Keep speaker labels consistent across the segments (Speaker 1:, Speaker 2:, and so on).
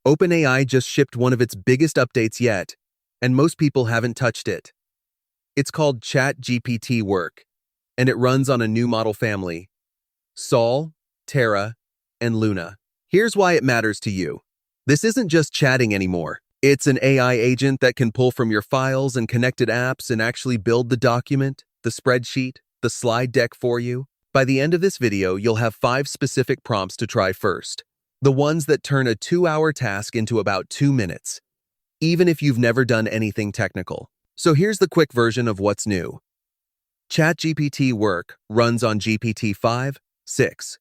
Speaker 1: OpenAI just shipped one of its biggest updates yet, and most people haven't touched it. It's called ChatGPT Work, and it runs on a new model family: Sol, Terra, and Luna. Here's why it matters to you. This isn't just chatting anymore. It's an AI agent that can pull from your files and connected apps and actually build the document, the spreadsheet, the slide deck for you. By the end of this video, you'll have 5 specific prompts to try first. The ones that turn a 2-hour task into about 2 minutes, even if you've never done anything technical. So here's the quick version of what's new. ChatGPT Work runs on GPT-5, 6,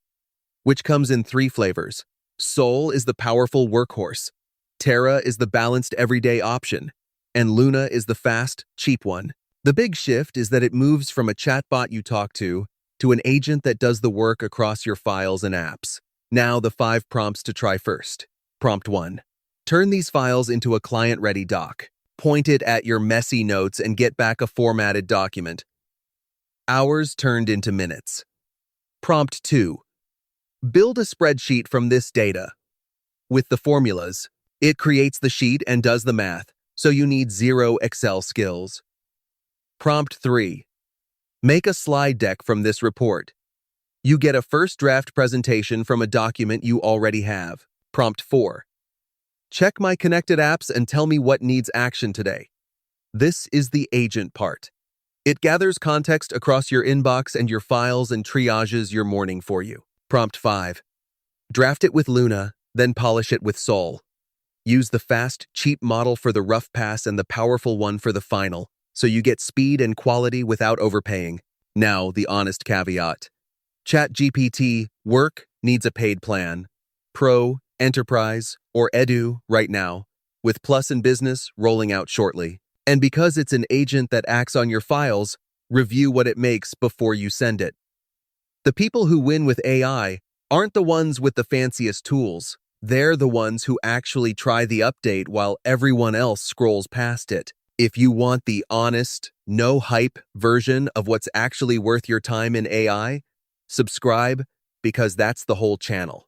Speaker 1: which comes in 3 flavors. Sol is the powerful workhorse, Terra is the balanced everyday option, and Luna is the fast, cheap one. The big shift is that it moves from a chatbot you talk to an agent that does the work across your files and apps. Now the 5 prompts to try first. Prompt 1. Turn these files into a client-ready doc. Point it at your messy notes and get back a formatted document. Hours turned into minutes. Prompt 2. Build a spreadsheet from this data. With the formulas, it creates the sheet and does the math, so you need 0 Excel skills. Prompt 3. Make a slide deck from this report. You get a first draft presentation from a document you already have. Prompt 4. Check my connected apps and tell me what needs action today. This is the agent part. It gathers context across your inbox and your files and triages your morning for you. Prompt 5. Draft it with Luna, then polish it with Sol. Use the fast, cheap model for the rough pass and the powerful one for the final, so you get speed and quality without overpaying. Now, the honest caveat. ChatGPT Work needs a paid plan. Pro, Enterprise, or Edu right now, with Plus and Business rolling out shortly. And because it's an agent that acts on your files, review what it makes before you send it. The people who win with AI aren't the ones with the fanciest tools. They're the ones who actually try the update while everyone else scrolls past it. If you want the honest, no-hype version of what's actually worth your time in AI, subscribe, because that's the whole channel.